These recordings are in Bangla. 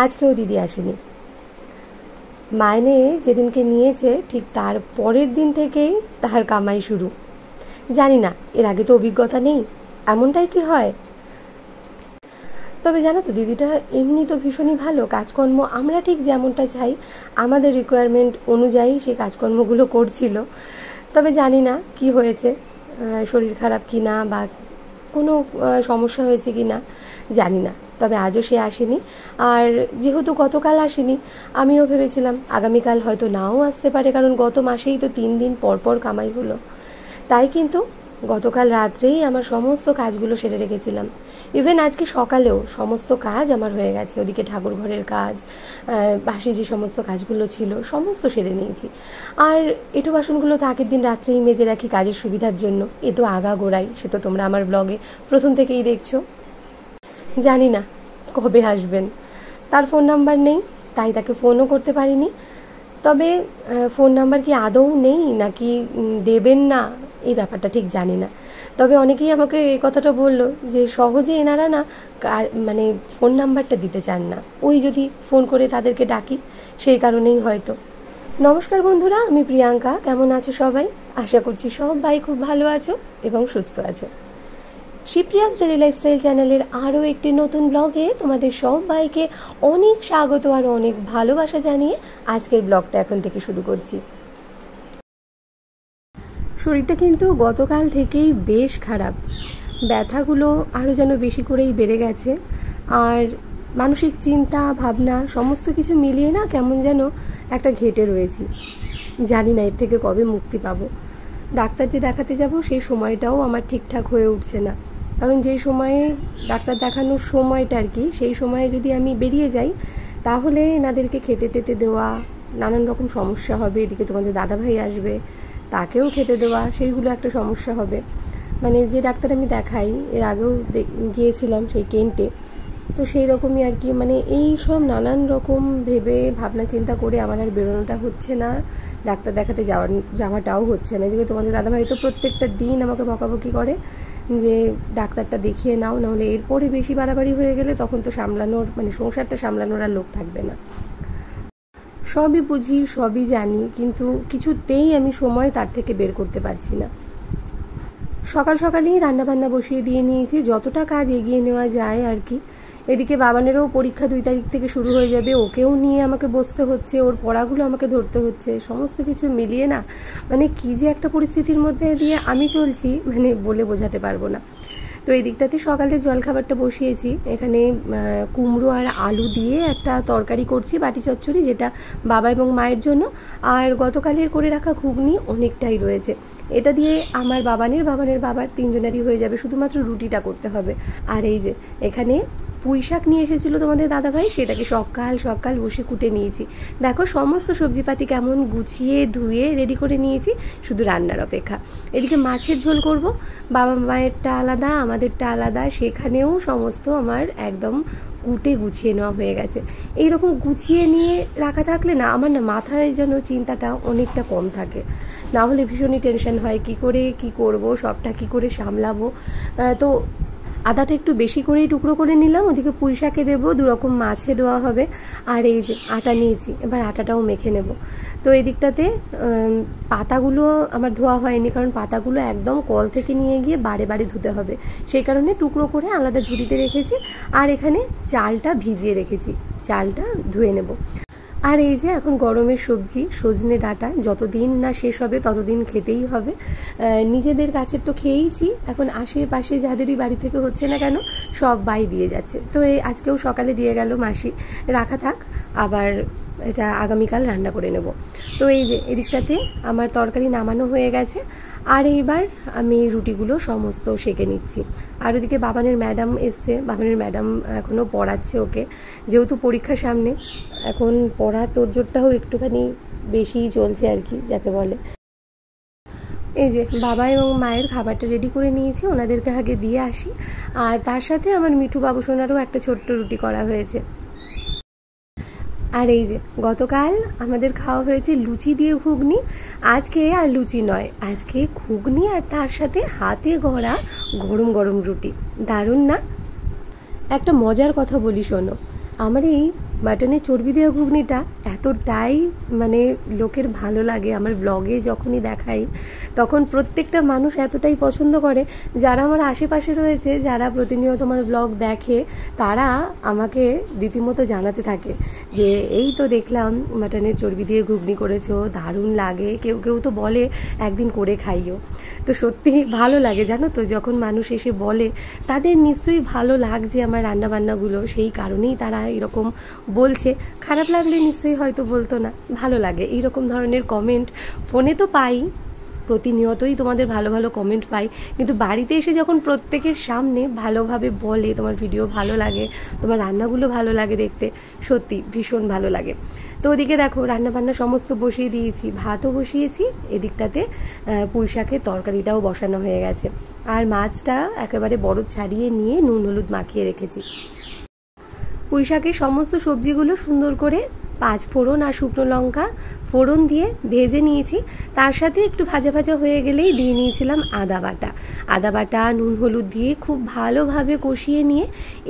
আজকেও দিদি আসেনি। মাইনে যেদিনকে নিয়েছে ঠিক তার পরের দিন থেকেই তার কামাই শুরু। জানি না, এর আগে তো অভিজ্ঞতা নেই, এমনটাই কি হয়। তবে জানো তো, দিদিটা এমনি তো ভীষণই ভালো, কাজকর্ম আমরা ঠিক যেমনটা চাই আমাদের রিকোয়ারমেন্ট অনুযায়ী সেই কাজকর্মগুলো করছিল। তবে জানি না কি হয়েছে, শরীর খারাপ কি না বা কোনো সমস্যা হয়েছে কি না জানি না। তবে আজও সে আসেনি। আর যেহেতু গতকাল আসেনি, আমিও ভেবেছিলাম আগামীকাল হয়তো নাও আসতে পারে, কারণ গত মাসেই তো 3 দিন পর পর কামাই হলো। তাই কিন্তু গতকাল রাত্রেই আমার সমস্ত কাজগুলো সেরে রেখেছিলাম। ইভেন আজকে সকালেও সমস্ত কাজ আমার হয়ে গেছে। ওদিকে ঠাকুর ঘরের কাজ, বাসি যে সমস্ত কাজগুলো ছিল সমস্ত সেরে নিয়েছি। আর এঁটো বাসনগুলো তো আগের দিন রাত্রেই মেজে রাখি কাজের সুবিধার জন্য। এ তো আগাগোড়াই, সে তো তোমরা আমার ব্লগে প্রথম থেকেই দেখছো। জানি না কবে আসবেন, তার ফোন নাম্বার নেই, তাই তাকে ফোনও করতে পারিনি। তবে ফোন নাম্বার কি আদৌ নেই নাকি দেবেন না, এই ব্যাপারটা ঠিক জানি না। তবে অনেকেই আমাকে এই কথাটা বললো যে সহজে এনারা না মানে ফোন নাম্বারটা দিতে চান না, ওই যদি ফোন করে তাদেরকে ডাকি সেই কারণেই হয়তো। নমস্কার বন্ধুরা, আমি প্রিয়াঙ্কা। কেমন আছো সবাই? আশা করছি সবাই খুব ভালো আছো এবং সুস্থ আছো। শিপ্রিয়াস ডেলি লাইফস্টাইল চ্যানেলের আরও একটি নতুন ব্লগে তোমাদের সবাইকে অনেক স্বাগত আর অনেক ভালোবাসা জানিয়ে আজকের ব্লগটা এখন থেকে শুরু করছি। শরীরটা কিন্তু গতকাল থেকেই বেশ খারাপ, ব্যথাগুলো আরও যেন বেশি করেই বেড়ে গেছে। আর মানসিক চিন্তা ভাবনা সমস্ত কিছু মিলিয়ে না কেমন যেন একটা ঘেটে রয়েছি। জানি না এর থেকে কবে মুক্তি পাবো। ডাক্তার যে দেখাতে যাব সেই সময়টাও আমার ঠিকঠাক হয়ে উঠছে না, কারণ যেই সময়ে ডাক্তার দেখানোর সময়টা আর কি, সেই সময়ে যদি আমি বেরিয়ে যাই তাহলে এনাদেরকে খেতে টেতে দেওয়া, নানান রকম সমস্যা হবে। এদিকে তোমাদের দাদাভাই আসবে, তাকেও খেতে দেওয়া, সেইগুলো একটা সমস্যা হবে। মানে যে ডাক্তার আমি দেখাই, এর আগেও গিয়েছিলাম সেই কেন্টে, তো সেই রকমই আর কি। মানে এই সব নানান রকম ভেবে ভাবনা চিন্তা করে আমার আর বেরোনোটা হচ্ছে না, ডাক্তার দেখাতে যাওয়াটাও হচ্ছে না। এদিকে তোমাদের দাদাভাই তো প্রত্যেকটা দিন আমাকে বকাবকি করে যে ডাক্তারটা দেখিয়ে নাও, নাহলে এরপরে বেশি বাড়াবাড়ি হয়ে গেলে তখন তো সামলানোর মানে সংসারটা সামলানোর আর লোক থাকবে না। সবই বুঝি, সবই জানি, কিন্তু কিছুতেই আমি সময় তার থেকে বের করতে পারছি না। সকাল সকালেই রান্নাবান্না বসিয়ে দিয়ে নিয়েছি, যতটা কাজ এগিয়ে নেওয়া যায় আর কি। এদিকে বাবানেরও পরীক্ষা 2 তারিখ থেকে শুরু হয়ে যাবে, ওকেও নিয়ে আমাকে বসতে হচ্ছে, ওর পড়াগুলো আমাকে ধরতে হচ্ছে। সমস্ত কিছু মিলিয়ে না মানে কী যে একটা পরিস্থিতির মধ্যে দিয়ে আমি চলছি, মানে বলে বোঝাতে পারবো না। তো এই দিকটাতে সকালে জলখাবারটা বসিয়েছি। এখানে কুমড়ো আর আলু দিয়ে একটা তরকারি করছি, বাটি চচ্চড়ি, যেটা বাবা এবং মায়ের জন্য। আর গতকালের করে রাখা ঘুগনি অনেকটাই রয়েছে, এটা দিয়ে আমার বাবানের বাবার 3 জনেরই হয়ে যাবে, শুধুমাত্র রুটিটা করতে হবে। আর এই যে এখানে পুঁই শাক নিয়ে এসেছিলো তোমাদের দাদাভাই, সেটাকে সকাল সকাল বসে কুটে নিয়েছি। দেখো সমস্ত সবজিপাতি কেমন গুছিয়ে ধুয়ে রেডি করে নিয়েছি, শুধু রান্নার অপেক্ষা। এদিকে মাছের ঝোল করব, বাবা মায়েরটা আলাদা আমাদেরটা আলাদা, সেখানেও সমস্ত আমার একদম কুটে গুছিয়ে নেওয়া হয়ে গেছে। এইরকম গুছিয়ে নিয়ে রাখা থাকলে না আমার না মাথায় যেন চিন্তাটা অনেকটা কম থাকে, না হলে ভীষণই টেনশন হয় কি করে কি করব, সবটা কি করে সামলাবো। তো আদাটা একটু বেশি করেই টুকরো করে নিলাম, ওদিকে পুঁই শাকে দেবো, 2 রকম মাছে দেওয়া হবে। আর এই যে আটা নিয়েছি, এবার আটাটাও মেখে নেব। তো এই দিকটাতে পাতাগুলো আমার ধোয়া হয়নি, কারণ পাতাগুলো একদম কল থেকে নিয়ে গিয়ে বারে বারে ধুতে হবে, সেই কারণে টুকরো করে আলাদা ঝুড়িতে রেখেছি। আর এখানে চালটা ভিজিয়ে রেখেছি, চালটা ধুয়ে নেব। আর এই যে এখন গরমের সবজি সজনে ডাঁটা, যতদিন না শেষ হবে ততদিন খেতেই হবে। নিজেদের কাছের তো খেয়েইছি, এখন আশেপাশে যাদেরই বাড়ি থেকে হচ্ছে না কেন সবাই দিয়ে যাচ্ছে। তো এই আজকেও সকালে দিয়ে গেল মাসি, রাখা থাক, আবার এটা আগামীকাল রান্না করে নেব। তো এই যে এদিকটাতে আমার তরকারি নামানো হয়ে গেছে, আর এইবার আমি রুটিগুলো সমস্ত সেঁকে নিচ্ছি। আর ওদিকে বাবানের ম্যাডাম এসছে, বাবানের ম্যাডাম এখনও পড়াচ্ছে ওকে, যেহেতু পরীক্ষার সামনে এখন পড়ার তোড়জোড়টাও একটুখানি বেশিই চলছে আর কি যাকে বলে। এই যে বাবা এবং মায়ের খাবারটা রেডি করে নিয়েছি, ওনাদেরকে আগে দিয়ে আসি। আর তার সাথে আমার মিঠু বাবুসোনারও একটা ছোট্ট রুটি করা হয়েছে। আর এই যে গতকাল আমাদের খাওয়া হয়েছে লুচি দিয়ে ঘুগনি, আজকে আর লুচি নয়, আজকে ঘুগনি আর তার সাথে হাতে গড়া গরম গরম রুটি। দারুণ না? একটা মজার কথা বলি শোনো, আমার এই মাটনের চর্বি দেওয়া ঘুগনিটা এতটাই মানে লোকের ভালো লাগে, আমার ব্লগে যখনই দেখাই তখন প্রত্যেকটা মানুষ এতটাই পছন্দ করে। যারা আমার আশেপাশে রয়েছে, যারা প্রতিনিয়ত আমার ব্লগ দেখে, তারা আমাকে রীতিমতো জানাতে থাকে যে এই তো দেখলাম মাটনের চর্বি দিয়ে ঘুগনি করেছো, দারুণ লাগে। কেউ কেউ তো বলে একদিন করে খাইও। তো সত্যি ভালো লাগে জানো তো, যখন মানুষ এসে বলে তাদের নিশ্চয়ই ভালো লাগছে আমার রান্নাবান্নাগুলো, সেই কারণেই তারা এরকম বলছে। খারাপ লাগলে নিশ্চয়ই হয়তো বলতো না। ভালো লাগে এইরকম ধরনের কমেন্ট। ফোনে তো পাই, প্রতিনিয়তই তোমাদের ভালো ভালো কমেন্ট পাই, কিন্তু বাড়িতে এসে যখন প্রত্যেকের সামনে ভালোভাবে বলে তোমার ভিডিও ভালো লাগে, তোমার রান্নাগুলো ভালো লাগে দেখতে, সত্যি ভীষণ ভালো লাগে। তো ওদিকে দেখো রান্নাবান্না সমস্ত বসিয়ে দিয়েছি, ভাতও বসিয়েছি, এদিকটাতে পুঁই শাকের তরকারিটাও বসানো হয়ে গেছে, আর মাছটা একেবারে বরফ ছাড়িয়ে নিয়ে নুন হলুদ মাখিয়ে রেখেছি। পুঁই শাকের সমস্ত সবজিগুলো সুন্দর করে 5 ফোড়ন আর শুকনো লঙ্কা ফোড়ন দিয়ে ভেজে নিয়েছি। তার সাথে একটু ভাজা ভাজা হয়ে গেলেই দিয়ে নিয়েছিলাম আদা বাটা নুন হলুদ দিয়ে খুব ভালোভাবে কষিয়ে নিয়ে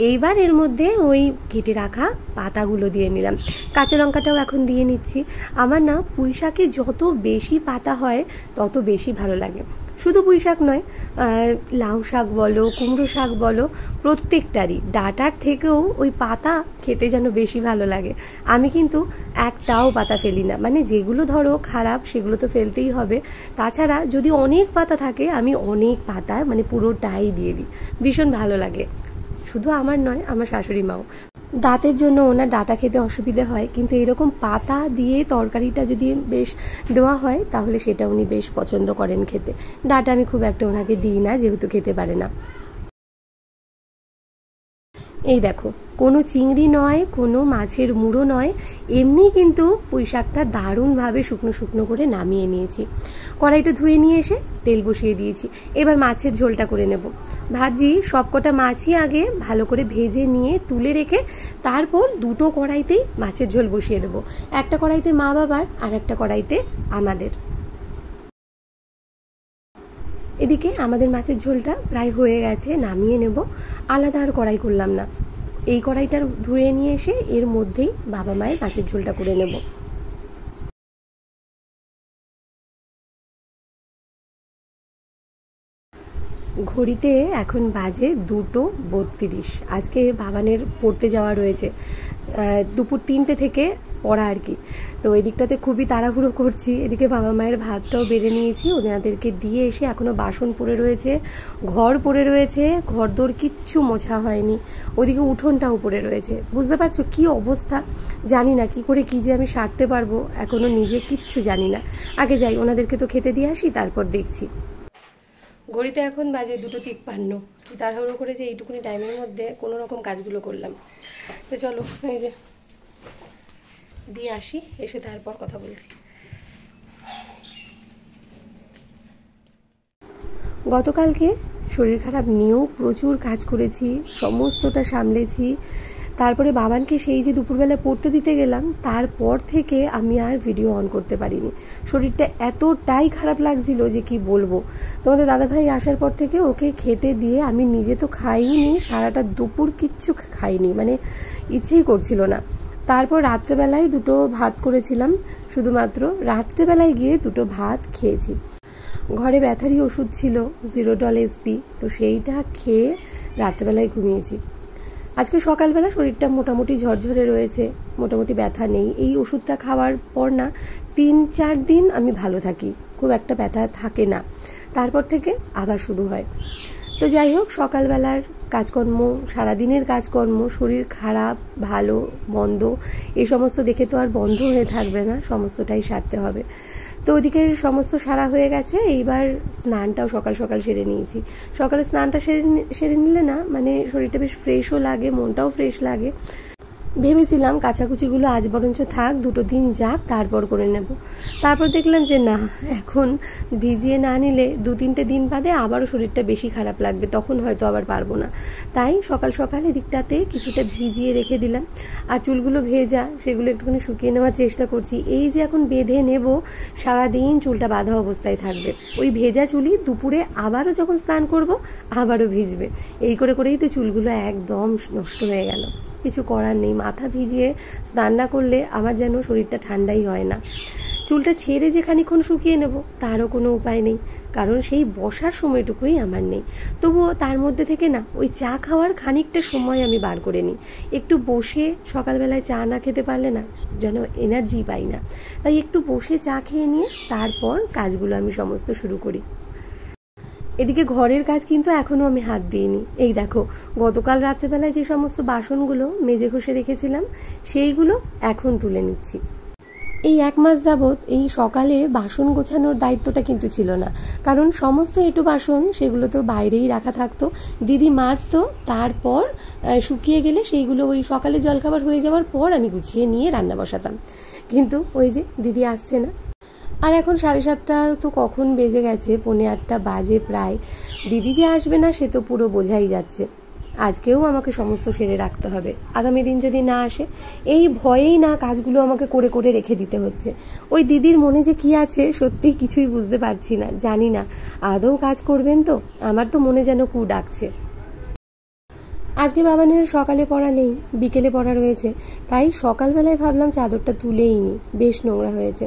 এইবার এর মধ্যে ওই কেটে রাখা পাতাগুলো দিয়ে নিলাম। কাঁচা লঙ্কাটাও এখন দিয়ে নিচ্ছি। আমার না পুঁই শাকে যত বেশি পাতা হয় তত বেশি ভালো লাগে। শুধু পুঁই শাক নয়, লাউ শাক বলো, কুমড়ো শাক বলো, প্রত্যেকটারই ডাঁটার থেকেও ওই পাতা খেতে যেন বেশি ভালো লাগে। আমি কিন্তু একটাও পাতা ফেলি না, মানে যেগুলো ধরো খারাপ সেগুলো তো ফেলতেই হবে। তাছাড়া যদি অনেক পাতা থাকে আমি অনেক পাতা মানে পুরোটাই দিয়ে দিই, ভীষণ ভালো লাগে। শুধু আমার নয়, আমার শাশুড়ি মাও। দাঁতের জন্য ওনার ডাঁটা খেতে অসুবিধে হয়, কিন্তু এরকম পাতা দিয়ে তরকারিটা যদি বেশ দেওয়া হয় তাহলে সেটা উনি বেশ পছন্দ করেন খেতে। ডাঁটা আমি খুব একটা ওনাকে দিই না, যেহেতু খেতে পারে না। এই দেখো, কোনো চিংড়ি নয়, কোনো মাছের মুড়ো নয়, এমনি কিন্তু পুঁই শাকটা দারুণভাবে শুকনো শুকনো করে নামিয়ে নিয়েছি। কড়াইটা ধুয়ে নিয়ে এসে তেল বসিয়ে দিয়েছি। এবার মাছের ঝোলটা করে নেব। ভাবছি সবকটা মাছই আগে ভালো করে ভেজে নিয়ে তুলে রেখে তারপর দুটো কড়াইতেই মাছের ঝোল বসিয়ে দেবো। একটা কড়াইতে মা বাবার আর একটা কড়াইতে আমাদের। এদিকে আমাদের মাছের ঝোলটা প্রায় হয়ে গেছে, নামিয়ে নেব। আলাদা আর কড়াই করলাম না, এই কড়াইটার ধুয়ে নিয়ে এসে এর মধ্যেই বাবা মায়ের মাছের ঝোলটা করে নেব। ঘড়িতে এখন বাজে 2:32। আজকে বাবানের পড়তে যাওয়া রয়েছে, দুপুর 3টে থেকে পড়া আর কি। তো এদিকটাতে খুবই তাড়াহুড়ো করছি। এদিকে বাবা মায়ের ভাতটাও বেড়ে নিয়েছি, ওদেরকে দিয়ে এসে এখনও বাসন পড়ে রয়েছে, ঘর পড়ে রয়েছে, ঘরদোর কিচ্ছু মোছা হয়নি, ওদিকে উঠোনটাও পড়ে রয়েছে। বুঝতে পারছো কি অবস্থা? জানি না কি করে কি যে আমি সারতে পারবো, এখনও নিজে কিচ্ছু জানি না। আগে যাই, ওনাদেরকে তো খেতে দিয়ে আসি, তারপর দেখছি। ঘড়িতে এখন বাজে 2:53। কি তাড়াহুড়ো করে যে এইটুকুনি টাইমের মধ্যে কোনো রকম কাজগুলো করলাম। তো চলো এই যে দিয়ে আসি, এসে তারপর কথা বলছি। গতকালকে শরীর খারাপ নিয়েও প্রচুর কাজ করেছি, সমস্তটা সামলেছি। তারপরে বাবানকে সেই যে দুপুরবেলা পড়তে দিতে গেলাম, তারপর থেকে আমি আর ভিডিও অন করতে পারিনি। শরীরটা এতটাই খারাপ লাগছিল যে কি বলবো। তোমাদের দাদাভাই আসার পর থেকে ওকে খেতে দিয়ে আমি নিজে তো খাইনি, সারাটা দুপুর কিচ্ছু খাইনি, মানে ইচ্ছেই করছিল না। তারপর রাত্রেবেলায় 2টো ভাত করেছিলাম, শুধুমাত্র রাত্রেবেলায় গিয়ে 2টো ভাত খেয়েছি। ঘরে ব্যথারই ওষুধ ছিল জিরোডল এসপি, তো সেইটা খেয়ে রাত্রেবেলায় ঘুমিয়েছি। আজকে সকালবেলা শরীরটা মোটামুটি ঝরঝরে রয়েছে, মোটামুটি ব্যথা নেই। এই ওষুধটা খাওয়ার পর না 3-4 দিন আমি ভালো থাকি, খুব একটা ব্যথা থাকে না, তারপর থেকে আবার শুরু হয়। তো যাই হোক, সকালবেলার কাজকর্ম, সারাদিনের কাজকর্ম, শরীর খারাপ ভালো মন্দ এই সমস্ত দেখে তো আর বন্ধ হয়ে থাকবে না, সমস্তটাই সারতে হবে। তো ওদিকে সমস্ত সারা হয়ে গেছে। এইবার স্নানটাও সকাল সকাল সেরে নিয়েছি। সকালে স্নানটা সেরে নিলে না মানে শরীরটা বেশ ফ্রেশও লাগে, মনটাও ফ্রেশ লাগে। ভেবেছিলাম কাচাকুচিগুলো আজ বরঞ্চ থাক, 2টো দিন যাক, তারপর করে নেব। তারপর দেখলাম যে না, এখন ভিজিয়ে না নিলে 2-3টে দিন বাদে আবারও শরীরটা বেশি খারাপ লাগবে, তখন হয়তো আবার পারবো না। তাই সকাল সকাল এদিকটাতে কিছুটা ভিজিয়ে রেখে দিলাম। আর চুলগুলো ভেজা, সেগুলো একটুখানি শুকিয়ে নেওয়ার চেষ্টা করছি। এই যে এখন বেঁধে নেব, সারাদিন চুলটা বাঁধা অবস্থায় থাকবে। ওই ভেজা চুলই দুপুরে আবারও যখন স্নান করব আবারও ভিজবে। এই করে করেই তো চুলগুলো একদম নষ্ট হয়ে গেল। কিছু করার নেই, মাথা ভিজিয়ে স্নান না করলে আমার যেন শরীরটা ঠান্ডাই হয় না। চুলটা ছেড়ে যে খানিক্ষণ শুকিয়ে নেব তারও কোনো উপায় নেই, কারণ সেই বসার সময়টুকুই আমার নেই। তবুও তার মধ্যে থেকে না ওই চা খাওয়ার খানিকটা সময় আমি বার করে নিই। একটু বসে সকালবেলায় চা না খেতে পারলে না যেন এনার্জি পাই না, তাই একটু বসে চা খেয়ে নিয়ে তারপর কাজগুলো আমি সমস্ত শুরু করি। এদিকে ঘরের কাজ কিন্তু এখনও আমি হাত দিইনি। এই দেখো, গতকাল রাত্রেবেলায় যে সমস্ত বাসনগুলো মেজে ঘষে রেখেছিলাম সেইগুলো এখন তুলে নিচ্ছি। এই 1 মাস যাবৎ এই সকালে বাসন গোছানোর দায়িত্বটা কিন্তু ছিল না, কারণ সমস্ত এঁটো বাসন সেগুলো তো বাইরেই রাখা থাকতো। দিদি মাজতো, তারপর শুকিয়ে গেলে সেইগুলো ওই সকালে জলখাবার হয়ে যাওয়ার পর আমি গুছিয়ে নিয়ে রান্না বসাতাম। কিন্তু ওই যে দিদি আসছে না, আর এখন 7:30 তো কখন বেজে গেছে, 7:45 বাজে প্রায়। দিদি যে আসবে না সে তো পুরো বোঝাই যাচ্ছে। আজকেও আমাকে সমস্ত সেরে রাখতে হবে, আগামী দিন যদি না আসে। এই ভয়েই না কাজগুলো আমাকে করে করে রেখে দিতে হচ্ছে। ওই দিদির মনে যে কি আছে সত্যিই কিছুই বুঝতে পারছি না, জানি না আদৌ কাজ করবেন তো। আমার তো মনে যেন কু ডাকছে। আজকে বাবানের সকালে পড়া নেই, বিকেলে পড়া রয়েছে, তাই সকালবেলায় ভাবলাম চাদরটা তুলেই নি, বেশ নোংরা হয়েছে।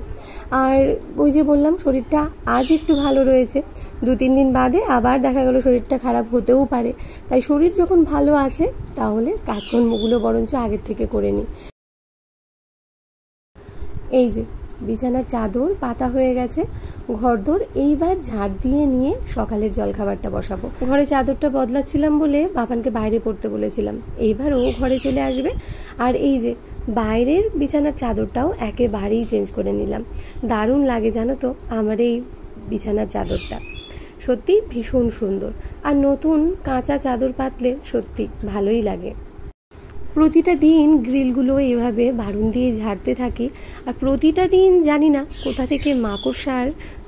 আর ওই যে বললাম শরীরটা আজ একটু ভালো রয়েছে, 2-3 দিন বাদে আবার দেখা গেল শরীরটা খারাপ হতেও পারে। তাই শরীর যখন ভালো আছে তাহলে কাজকর্মগুলো বরঞ্চ আগের থেকে করে নিই। এই যে বিছানার চাদর পাতা হয়ে গেছে, ঘরদোর এইবার ঝাড় দিয়ে নিয়ে সকালের জলখাবারটা বসাবো। ঘরে চাদরটা বদলাচ্ছিলাম বলে বাবানকে বাইরে পড়তে বলেছিলাম, এইবার ও ঘরে চলে আসবে। আর এই যে বাইরের বিছানার চাদরটাও একেবারেই চেঞ্জ করে নিলাম। দারুণ লাগে জানো তো আমার এই বিছানার চাদরটা, সত্যি ভীষণ সুন্দর। আর নতুন কাঁচা চাদর পাতলে সত্যি ভালোই লাগে। প্রতিটা দিন গ্রিলগুলো এভাবে বারুন দিয়ে ঝাড়তে থাকি, আর প্রতিটা দিন জানি না কোথা থেকে মাকড়সার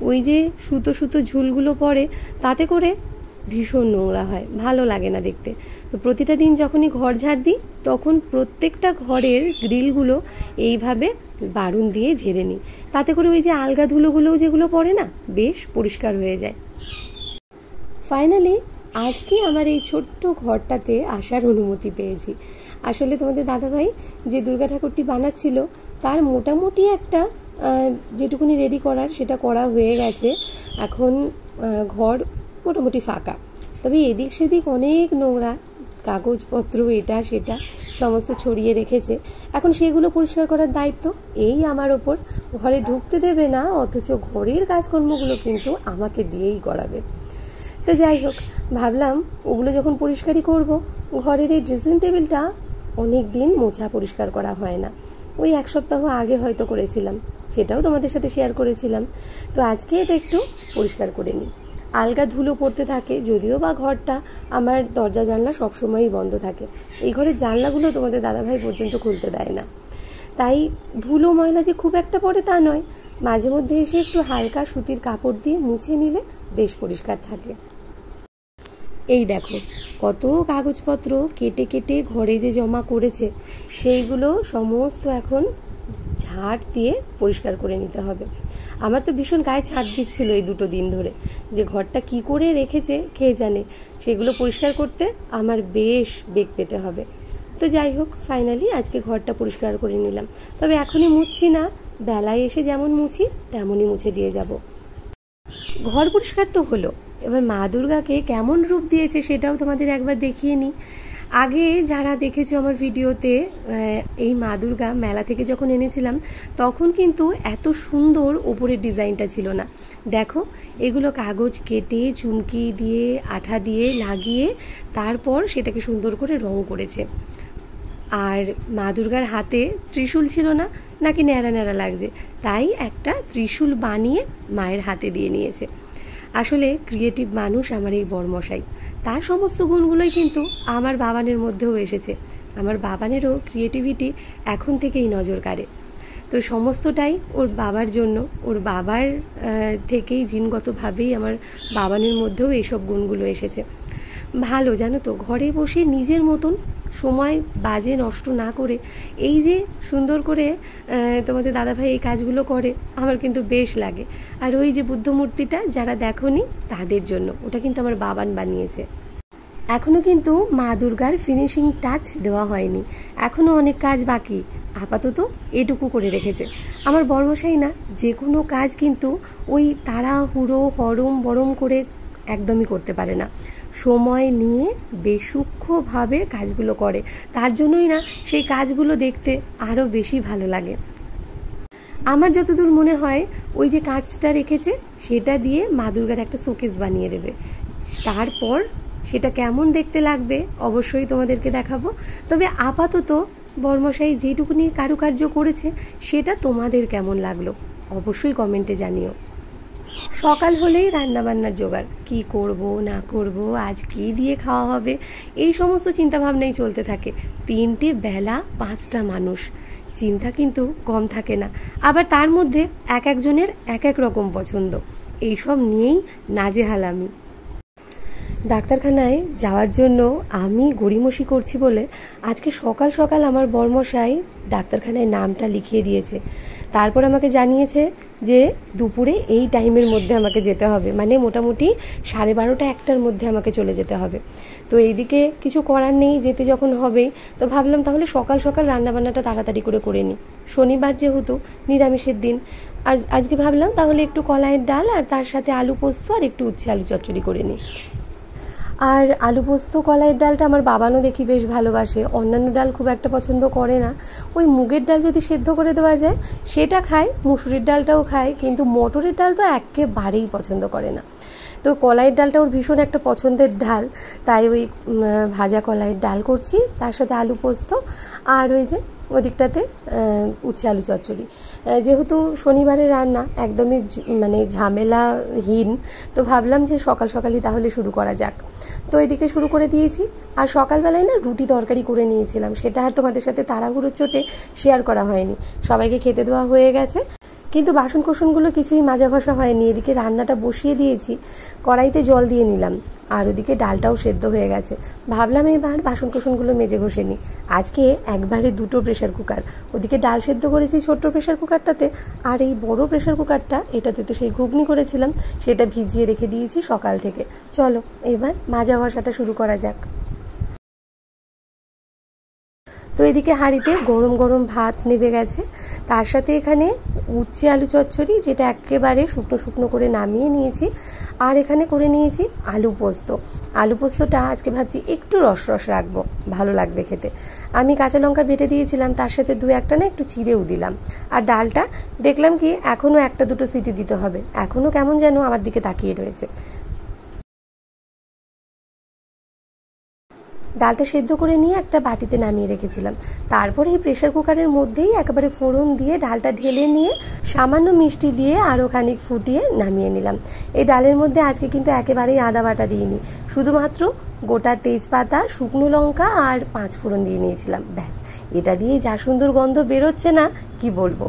ওই যে সুতো সুতো ঝুলগুলো পড়ে, তাতে করে ভীষণ নোংরা হয়, ভালো লাগে না দেখতে। তো প্রতিটা দিন যখনই ঘর ঝাড় দিই তখন প্রত্যেকটা ঘরের গ্রিলগুলো এইভাবে বারুন দিয়ে ঝেড়ে নিই, তাতে করে ওই যে আলগা ধুলোগুলোও যেগুলো পড়ে না বেশ পরিষ্কার হয়ে যায়। ফাইনালি আজকে আমার এই ছোট্ট ঘরটাতে আসার অনুমতি পেয়েছি। আসলে তোমাদের দাদাভাই যে দুর্গা ঠাকুরটি বানাচ্ছিল তার মোটামুটি একটা যেটুকুনি রেডি করার সেটা করা হয়ে গেছে। এখন ঘর মোটামুটি ফাঁকা, তবে এদিক সেদিক অনেক নোংরা কাগজপত্র এটা সেটা সমস্ত ছড়িয়ে রেখেছে। এখন সেগুলো পরিষ্কার করার দায়িত্ব এই আমার ওপর। ঘরে ঢুকতে দেবে না, অথচ ঘরের কাজকর্মগুলো কিন্তু আমাকে দিয়েই করাবে। তো যাই হোক, ভাবলাম ওগুলো যখন পরিষ্কারই করব, ঘরের এই ড্রেসিং টেবিলটা অনেক দিন মোছা পরিষ্কার করা হয় না, ওই 1 সপ্তাহ আগে হয়তো করেছিলাম, সেটাও তোমাদের সাথে শেয়ার করেছিলাম। তো আজকে এটা একটু পরিষ্কার করে নিই। আলগা ধুলো পড়তে থাকে, যদিও বা ঘরটা আমার দরজা জানলা সবসময়ই বন্ধ থাকে। এই ঘরের জানলাগুলো তোমাদের দাদাভাই পর্যন্ত খুলতে দেয় না, তাই ধুলো ময়লা যে খুব একটা পড়ে তা নয়, মাঝে মধ্যে এসে একটু হালকা সুতির কাপড় দিয়ে মুছে নিলে বেশ পরিষ্কার থাকে। এই দেখো কত কাগজপত্র কেটে কেটে ঘরে যে জমা করেছে সেইগুলো সমস্ত এখন ঝাড় দিয়ে পরিষ্কার করে নিতে হবে। আমার তো ভীষণ গায়ে ছাড় দিচ্ছিল এই 2 দিন ধরে, যে ঘরটা কি করে রেখেছে কে জানে। সেগুলো পরিষ্কার করতে আমার বেশ বেগ পেতে হবে। তো যাই হোক, ফাইনালি আজকে ঘরটা পরিষ্কার করে নিলাম। তবে এখনই মুছছি না, বেলায় এসে যেমন মুছি তেমনই মুছে দিয়ে যাব। ঘর পরিষ্কার তো হলো, এবার মা দুর্গাকে কেমন রূপ দিয়েছে সেটাও তোমাদের একবার দেখিয়ে নিই। আগে যারা দেখেছো আমার ভিডিওতে, এই মা দুর্গা মেলা থেকে যখন এনেছিলাম তখন কিন্তু এত সুন্দর ওপরের ডিজাইনটা ছিল না। দেখো এগুলো কাগজ কেটে চুমকি দিয়ে আঠা দিয়ে লাগিয়ে তারপর সেটাকে সুন্দর করে রং করেছে। আর মা দুর্গার হাতে ত্রিশূল ছিল না, নাকি ন্যাড়া ন্যাড়া লাগছে, তাই একটা ত্রিশূল বানিয়ে মায়ের হাতে দিয়ে নিয়েছে। আসলে ক্রিয়েটিভ মানুষ আমার এই বড়মশাই, তার সমস্ত গুণগুলোই কিন্তু আমার বাবানের মধ্যেও এসেছে। আমার বাবানেরও ক্রিয়েটিভিটি এখন থেকেই নজর কাড়ে। তো সমস্তটাই ওর বাবার জন্য, ওর বাবার থেকেই জিনগতভাবেই আমার বাবানের মধ্যেও এইসব গুণগুলো এসেছে। ভালো জানো তো, ঘরে বসে নিজের মতন সময় বাজে নষ্ট না করে এই যে সুন্দর করে তোমাদের দাদাভাই এই কাজগুলো করে, আমার কিন্তু বেশ লাগে। আর ওই যে বুদ্ধ মূর্তিটা যারা দেখোনি তাদের জন্য, ওটা কিন্তু আমার বাবান বানিয়েছে। এখনও কিন্তু মা দুর্গার ফিনিশিং টাচ দেওয়া হয়নি, এখনও অনেক কাজ বাকি। আপাতত এটুকু করে রেখেছে। আমার বড়মশাই না যে কোনো কাজ কিন্তু ওই তাড়াহুড়ো হরম বরম করে একদমই করতে পারে না, সময় নিয়ে বেসূক্ষ্মভাবে কাজগুলো করে। তার জন্যই না সেই কাজগুলো দেখতে আরও বেশি ভালো লাগে। আমার যতদূর মনে হয় ওই যে কাজটা রেখেছে সেটা দিয়ে মা দুর্গার একটা শোকেস বানিয়ে দেবে। তারপর সেটা কেমন দেখতে লাগবে অবশ্যই তোমাদেরকে দেখাবো। তবে আপাতত বর্মশাই যেটুকুনি কারুকার্য করেছে সেটা তোমাদের কেমন লাগলো অবশ্যই কমেন্টে জানিও। সকাল হলেই রান্নাবান্নার জোগাড়, কি করব না করব, আজ কী দিয়ে খাওয়া হবে, এই সমস্ত চিন্তাভাবনাই চলতে থাকে। 3টে বেলা 5টা মানুষ, চিন্তা কিন্তু কম থাকে না। আবার তার মধ্যে এক একজনের এক এক রকম পছন্দ, এইসব নিয়েই নাজেহাল আমি। ডাক্তারখানায় যাওয়ার জন্য আমি গড়িমসি করছি বলে আজকে সকাল সকাল আমার বর্মশাই ডাক্তারখানায় নামটা লিখিয়ে দিয়েছে। তারপর আমাকে জানিয়েছে যে দুপুরে এই টাইমের মধ্যে আমাকে যেতে হবে, মানে মোটামুটি 12:30 1টার মধ্যে আমাকে চলে যেতে হবে। তো এইদিকে কিছু করার নেই, যেতে যখন হবেই, তো ভাবলাম তাহলে সকাল সকাল রান্নাবান্নাটা তাড়াতাড়ি করে নিই। শনিবার যেহেতু নিরামিষের দিন, আজকে ভাবলাম তাহলে একটু কলাইয়ের ডাল আর তার সাথে আলু পোস্ত আর একটু উচ্ছে আলু চচ্চড়ি করে নিই। আর আলু পোস্ত কলাইয়ের ডালটা আমার বাবানও দেখি বেশ ভালোবাসে, অন্যান্য ডাল খুব একটা পছন্দ করে না। ওই মুগের ডাল যদি সেদ্ধ করে দেওয়া যায় সেটা খায়, মুসুরির ডালটাও খায়, কিন্তু মটরের ডাল তো একেবারেই পছন্দ করে না। তো কলাইয়ের ডালটা ওর ভীষণ একটা পছন্দের ডাল, তাই ওই ভাজা কলাইয়ের ডাল করছি, তার সাথে আলু পোস্ত আর ওই যে ওদিকটাতে উচ্ছে আলু চচ্চড়ি। যেহেতু শনিবারের রান্না একদমই মানে ঝামেলাহীন, তো ভাবলাম যে সকাল সকালই তাহলে শুরু করা যাক। তো এদিকে শুরু করে দিয়েছি। আর সকালবেলায় না রুটি তরকারি করে নিয়েছিলাম, সেটা আর তোমাদের সাথে তাড়াহুড়োর চোটে শেয়ার করা হয়নি। সবাইকে খেতে দেওয়া হয়ে গেছে, কিন্তু বাসনকোসনগুলো কিছুই মাজা ঘষা হয়নি। এদিকে রান্নাটা বসিয়ে দিয়েছি, কড়াইতে জল দিয়ে নিলাম, আর ওদিকে ডালটাও সেদ্ধ হয়ে গেছে। ভাবলাম এবার বাসনকোসনগুলো মেজে ঘষে নিই। আজকে একবারে 2টো প্রেশার কুকার, ওদিকে ডাল সেদ্ধ করেছি ছোট্ট প্রেশার কুকারটাতে, আর এই বড় প্রেশার কুকারটা এটাতে তো সেই ঘুগনি করেছিলাম সেটা ভিজিয়ে রেখে দিয়েছি সকাল থেকে। চলো এবার মাজা ঘষাটা শুরু করা যাক। তো এদিকে হাঁড়িতে গরম গরম ভাত নেবে গেছে, তার সাথে এখানে উচ্ছে আলু চচ্চড়ি, যেটা একেবারে শুকনো শুকনো করে নামিয়ে নিয়েছি, আর এখানে করে নিয়েছি আলু পোস্ত। আলু পোস্তটা আজকে ভাবছি একটু রস রস রাখবো, ভালো লাগবে খেতে। আমি কাঁচা লঙ্কা বেটে দিয়েছিলাম, তার সাথে 2-1টা না একটু চিড়েও দিলাম। আর ডালটা দেখলাম কি এখনও 1-2টো সিটি দিতে হবে, এখনও কেমন যেন আমার দিকে তাকিয়ে রয়েছে। ডালটা সেদ্ধ করে নিয়ে একটা বাটিতে নামিয়ে রেখেছিলাম। তারপরে এই প্রেশার কুকারের মধ্যেই একেবারে ফোড়ন দিয়ে ডালটা ঢেলে নিয়ে সামান্য মিষ্টি দিয়ে আরও খানিক ফুটিয়ে নামিয়ে নিলাম। এই ডালের মধ্যে আজকে কিন্তু একেবারেই আদা বাটা দিইনি, শুধুমাত্র গোটা তেজপাতা, শুকনো লঙ্কা আর 5 ফোড়ন দিয়ে নিয়েছিলাম, ব্যাস। এটা দিয়ে যা সুন্দর গন্ধ বেরোচ্ছে না কি বলবো।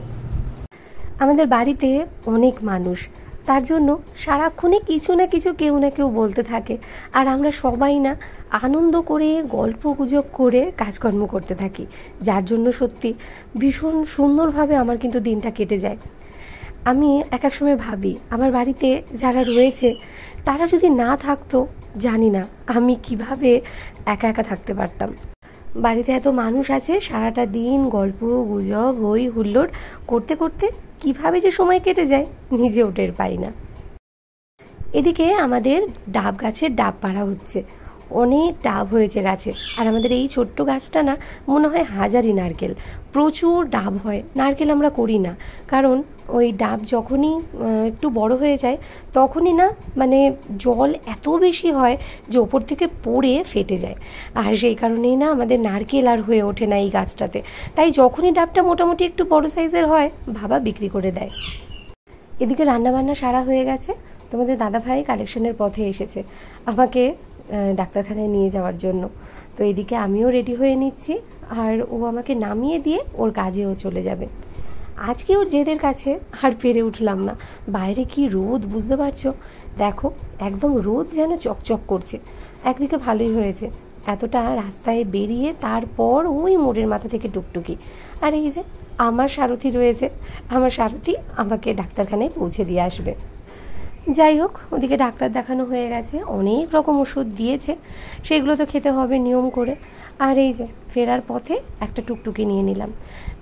আমাদের বাড়িতে অনেক মানুষ, তার জন্য সারাক্ষণে কিছু না কিছু কেউ না কেউ বলতে থাকে, আর আমরা সবাই না আনন্দ করে গল্প গুজব করে কাজকর্ম করতে থাকি, যার জন্য সত্যি ভীষণ সুন্দরভাবে আমার কিন্তু দিনটা কেটে যায়। আমি এক এক সময় ভাবি আমার বাড়িতে যারা রয়েছে তারা যদি না থাকতো, জানি না আমি কিভাবে একা একা থাকতে পারতাম। বাড়িতে এত মানুষ আছে, সারাটা দিন গল্প গুজব হই হুল্লোড় করতে করতে কিভাবে যে সময় কেটে যায় নিজেও টের পাই না। এদিকে আমাদের ডাব গাছের ডাব পাড়া হচ্ছে, অনেক ডাব হয়েছে গাছে। আর আমাদের এই ছোট্ট গাছটা না মনে হয় হাজারই নারকেল, প্রচুর ডাব হয়। নারকেল আমরা করি না, কারণ ওই ডাব যখনই একটু বড় হয়ে যায় তখনই না মানে জল এত বেশি হয় যে ওপর থেকে পড়ে ফেটে যায়, আর সেই কারণেই না আমাদের নারকেল আর হয়ে ওঠে না এই গাছটাতে। তাই যখনই ডাবটা মোটামুটি একটু বড় সাইজের হয় বাবা বিক্রি করে দেয়। এদিকে রান্নাবান্না সারা হয়ে গেছে, তোমাদের দাদাভাই কালেকশনের পথে এসেছে আমাকে ডাক্তারখানায় নিয়ে যাওয়ার জন্য। তো এদিকে আমিও রেডি হয়ে নিচ্ছি, আর ও আমাকে নামিয়ে দিয়ে ওর কাজেও চলে যাবে। আজকে ওর জেদের কাছে আর পেরে উঠলাম না। বাইরে কি রোদ বুঝতে পারছো, দেখো একদম রোদ যেন চকচক করছে। একদিকে ভালোই হয়েছে, এতটা রাস্তায় বেরিয়ে তারপর ওই মোড়ের মাথা থেকে টুকটুকি, আর এই যে আমার সারথি রয়েছে, আমার সারথি আমাকে ডাক্তারখানায় পৌঁছে দিয়ে আসবে। যাই হোক, ওদিকে ডাক্তার দেখানো হয়ে গেছে, অনেক রকম ওষুধ দিয়েছে, সেগুলো তো খেতে হবে নিয়ম করে। আর এই যে ফেরার পথে একটা টুকটুকি নিয়ে নিলাম,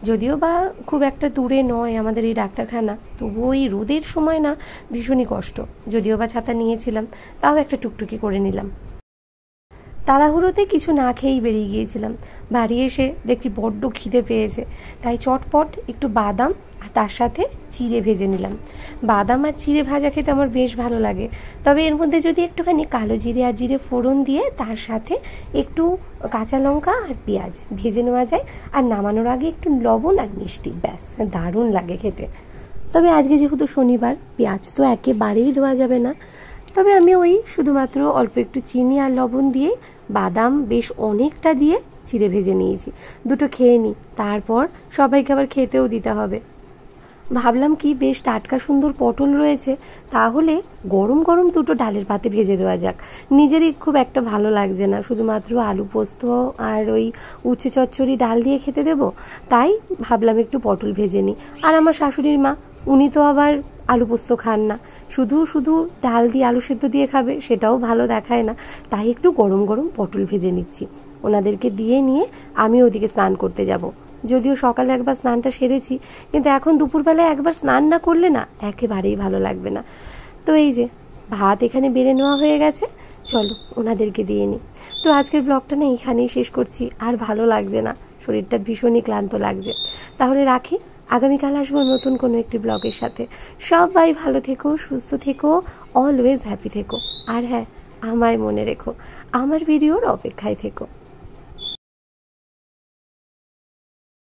যদিও বা খুব একটা দূরে নয় আমাদের এই ডাক্তারখানা, তবুও ওই রোদের সময় না ভীষণই কষ্ট, যদিও বা ছাতা নিয়েছিলাম, তাও একটা টুকটুকি করে নিলাম। তাড়াহুড়োতে কিছু না খেয়েই বেরিয়ে গিয়েছিলাম, বাড়ি এসে দেখছি বড্ড খিদে পেয়েছে, তাই চটপট একটু বাদাম আর তার সাথে চিড়ে ভেজে নিলাম। বাদাম আর চিড়ে ভাজা খেতে আমার বেশ ভালো লাগে, তবে এর মধ্যে যদি একটুখানি কালো জিরে আর জিরে ফোড়ন দিয়ে তার সাথে একটু কাঁচা লঙ্কা আর পেঁয়াজ ভেজে নেওয়া যায়, আর নামানোর আগে একটু লবণ আর মিষ্টি, ব্যাস দারুণ লাগে খেতে। তবে আজকে যেহেতু শনিবার, পেঁয়াজ তো একেবারেই দেওয়া যাবে না, তবে আমি ওই শুধুমাত্র অল্প একটু চিনি আর লবণ দিয়ে বাদাম বেশ অনেকটা দিয়ে চিড়ে ভেজে নিয়েছি। দুটো খেয়ে নিই, তারপর সবাইকে আবার খেতেও দিতে হবে। ভাবলাম কি বেশ টাটকা সুন্দর পটল রয়েছে, তাহলে গরম গরম দুটো ডালের পাতে ভেজে দেওয়া যাক। নিজেরই খুব একটা ভালো লাগছে না শুধুমাত্র আলু পোস্ত আর ওই উচ্ছে চচ্চড়ি ডাল দিয়ে খেতে দেবো, তাই ভাবলাম একটু পটল ভেজে নিই। আর আমার শাশুড়ির মা, উনি তো আবার আলু পোস্ত খান না, শুধু শুধু ডাল দিয়ে আলু সেদ্ধ দিয়ে খাবে, সেটাও ভালো দেখায় না, তাই একটু গরম গরম পটল ভেজে নিচ্ছি। ওনাদেরকে দিয়ে নিয়ে আমি ওদিকে স্নান করতে যাব। যদিও সকালে একবার স্নানটা সেরেছি, কিন্তু এখন দুপুরবেলায় একবার স্নান না করলে না একেবারেই ভালো লাগবে না। তো এই যে ভাত এখানে বেড়ে নেওয়া হয়ে গেছে, চলো ওনাদেরকে দিয়ে নিই। তো আজকের ব্লগটা না এখানেই শেষ করছি, আর ভালো লাগছে না, শরীরটা ভীষণই ক্লান্ত লাগছে। তাহলে রাখি, আগামীকাল আসবো নতুন কোনো একটি ব্লগের সাথে। সবাই ভালো থেকো, সুস্থ থেকো, অলওয়েজ হ্যাপি থেকো, আর হ্যাঁ আমায় মনে রেখো, আমার ভিডিওর অপেক্ষায় থেকো।